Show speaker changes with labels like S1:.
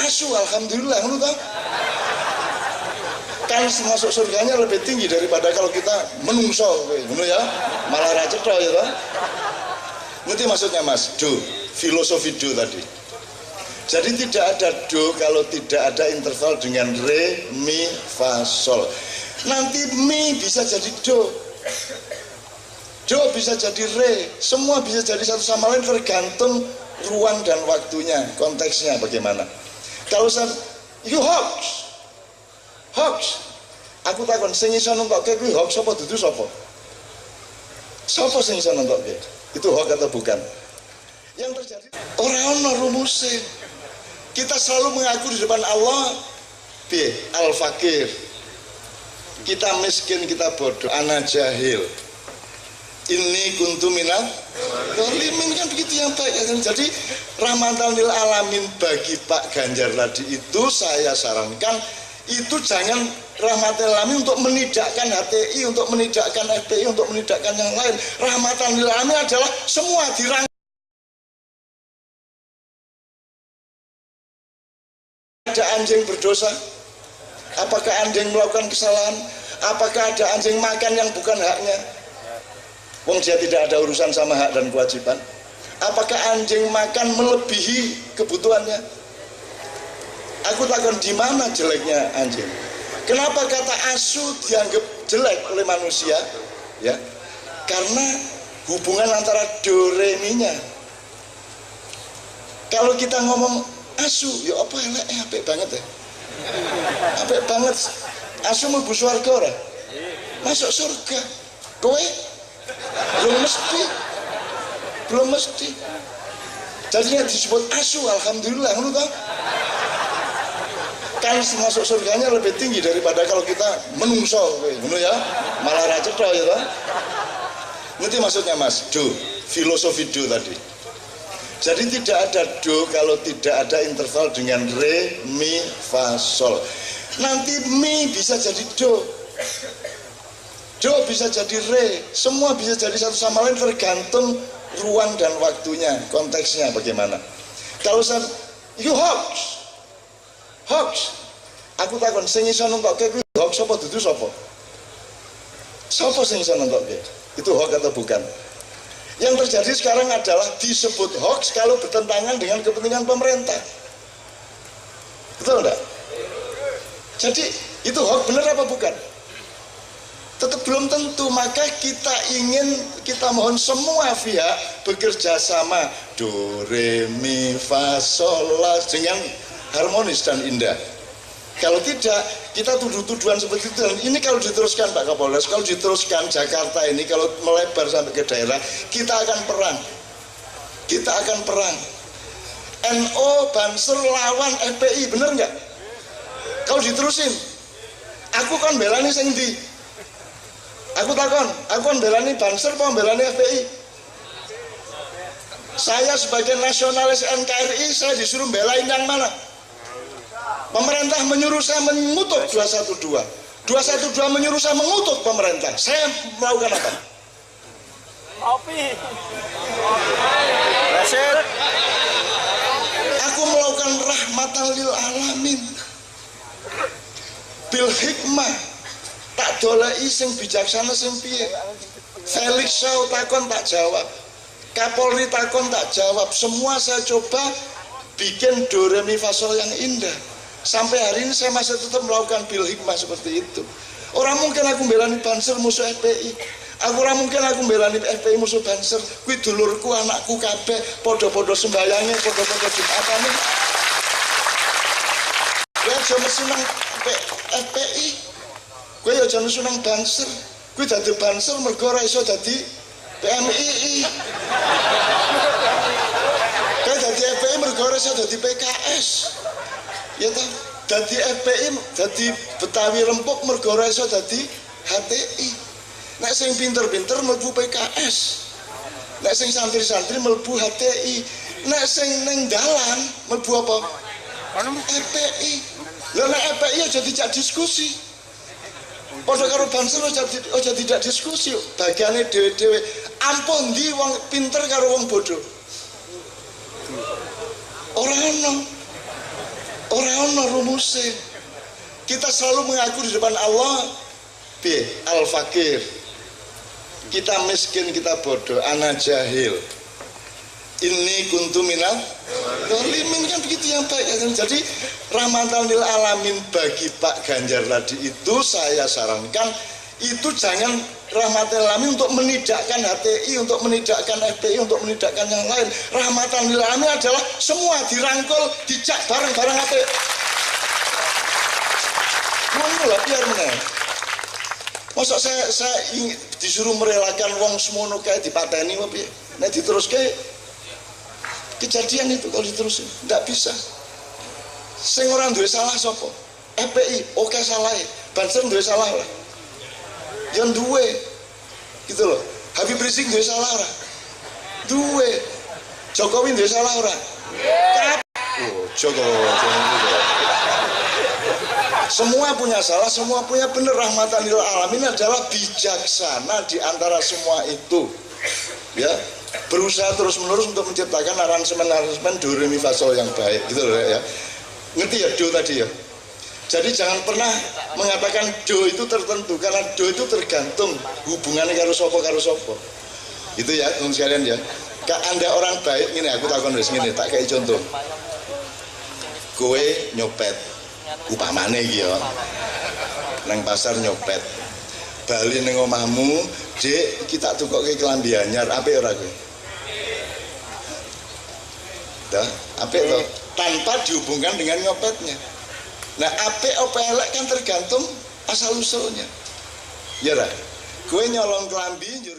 S1: asu, alhamdulillah, ngono toh. Kan masuk surganya lebih tinggi daripada kalau kita menungso, ngono ya. Malah ra cetha ya toh. Ngerti maksudnya Mas? Do, filosofi do tadi. Jadi tidak ada do kalau tidak ada interval dengan re, mi, fa, sol. Nanti mi bisa jadi do, do bisa jadi re, semua bisa jadi satu sama lain tergantung ruang dan waktunya, konteksnya bagaimana. Kalau saya, you hoax, aku takon sing iso nentokke kuwi hoax apa dudu sapa? Sapa sing iso nentokke? Itu hoax atau bukan? Yang terjadi orang ono rumusnya. Kita selalu mengaku di depan Allah al-fakir. Kita miskin, kita bodoh, ana jahil. Ini kuntu minal zalimin, kan begitu yang baik. Jadi rahmatan lil alamin bagi Pak Ganjar tadi itu saya sarankan itu jangan rahmatan lil alamin untuk menidakkan HTI, untuk menidakkan FPI, untuk menidakkan yang lain. Rahmatan lil alamin adalah semua dirangkul. Ada anjing berdosa? Apakah anjing melakukan kesalahan? Apakah ada anjing makan yang bukan haknya? Wong dia tidak ada urusan sama hak dan kewajiban. Apakah anjing makan melebihi kebutuhannya? Aku takon di mana jeleknya anjing? Kenapa kata asu dianggap jelek oleh manusia? Ya, karena hubungan antara do re mi-nya. Kalau kita ngomong asu, ya apa elek, apik banget ya. Apik banget. Asu mlebu swarga ora? Masuk surga. Kowe belum mesti. Jadinya disebut asu, alhamdulillah, ngono toh. Kan masuk surganya lebih tinggi daripada kalau kita menungso, ngono ya. Malah ra cetha ya toh. Ngerti maksudnya Mas? Do, filosofi do tadi. Jadi tidak ada do kalau tidak ada interval dengan re, mi, fa, sol. Nanti mi bisa jadi do, do bisa jadi re, semua bisa jadi satu sama lain tergantung ruang dan waktunya, konteksnya bagaimana. Kalau saya, you hoax, aku takon sing iso nentokke kuwi hoax apa dudu sapa? Sapa sing iso nentokke? Itu hoax atau bukan? Yang terjadi sekarang adalah disebut hoax kalau bertentangan dengan kepentingan pemerintah. Betul enggak? Jadi itu hoax benar apa bukan? Tetap belum tentu. Maka kita mohon semua pihak bekerja sama do re mi fa sol la dengan harmonis dan indah. Kalau tidak, kita tuduh-tuduhan seperti itu. Dan ini kalau diteruskan Pak Kapolres, kalau diteruskan Jakarta ini, kalau melebar sampai ke daerah, kita akan perang. Kita akan perang. NO, Banser, lawan FPI, bener nggak? Kalau diterusin, aku kan belani sing ndi? Aku takon, aku kan belani Banser, apa belani FPI? Saya sebagai nasionalis NKRI, saya disuruh belain yang mana? Pemerintah menyuruh saya mengutuk 212. 212 menyuruh saya mengutuk pemerintah. Saya melakukan apa? Aku melakukan rahmatan lil alamin. Bil hikmah. Tak dolei sing bijaksana sing piye. Felix Shaw takon tak jawab. Kapolri takon tak jawab. Semua saya coba bikin do re mi fa sol yang indah. Sampai hari ini saya masih tetap melakukan bil hikmah seperti itu. Orang mungkin aku belani Banser musuh FPI. Orang mungkin aku belani FPI musuh Banser. Kui dulurku, anakku kabeh, podo-podo sembayangnya, podo-podo jumatane. Kowe aja seneng FPI. Kowe aja seneng Banser. Kowe dadi Banser mergo ora iso dadi PMII. Kowe dadi FPI mergo ora iso dadi PKS. Ya toh, dadi FPI, dadi Betawi Rempuk mergo ora iso dadi HTI. Nek sing pinter-pinter mlebu PKS. Nek sing santri-santri mlebu HTI. Nek sing ning dalan mlebu apa? FPI. Lah nek FPI aja dijak diskusi. Padha karo Banser aja tidak diskusi, bagiane dhewe-dhewe. Ampun ndi wong pinter karo wong bodoh. Ora ono. Orang ono rumuse. Kita selalu mengaku di depan Allah al-fakir. Kita miskin, kita bodoh, ana jahil. Ini kuntu minal zalimin, kan begitu yang baik. Jadi rahmatan lil alamin bagi Pak Ganjar tadi itu saya sarankan itu jangan rahmatan lil alamin untuk menidakkan HTI, untuk menidakkan FPI, untuk menidakkan yang lain. Rahmatan lil alamin adalah semua dirangkul, dijak bareng-bareng apa? Ngono lah biar meneh. Masa saya disuruh merelakan wong semono kae dipateni apa piye? Nek diteruske kejadian itu kalau diterusin nggak bisa. Sing ora duwe salah sapa? FPI oke salah, Banser duwe salah ora? Yang duwe gitu loh. Habib Rizik duwe salah ora? Duwe. Jokowi duwe salah ora? Oh, Jokowi. Semua punya salah, semua punya benar. Rahmatan lil alamin adalah bijaksana di antara semua itu. Ya, berusaha terus menerus untuk menciptakan aransemen do re mi fa sol yang baik gitu loh ya. Ngerti ya do tadi ya. Jadi jangan pernah mengatakan do itu tertentu, karena do itu tergantung hubungannya karo sopo. Itu ya teman sekalian ya. Anda orang baik ngene, aku takon wis ngene, tak kayak contoh. Kowe nyopet upamane iki ya. Nang pasar nyopet. Bali ning omahmu, Dik, kita tukokke klambi anyar, apik ora kowe? Dah, apik to? Tanpa dihubungkan dengan nyopetnya. Nah, apik apa elek kan tergantung asal usulnya. Ya ra? Kowe nyolong klambi njur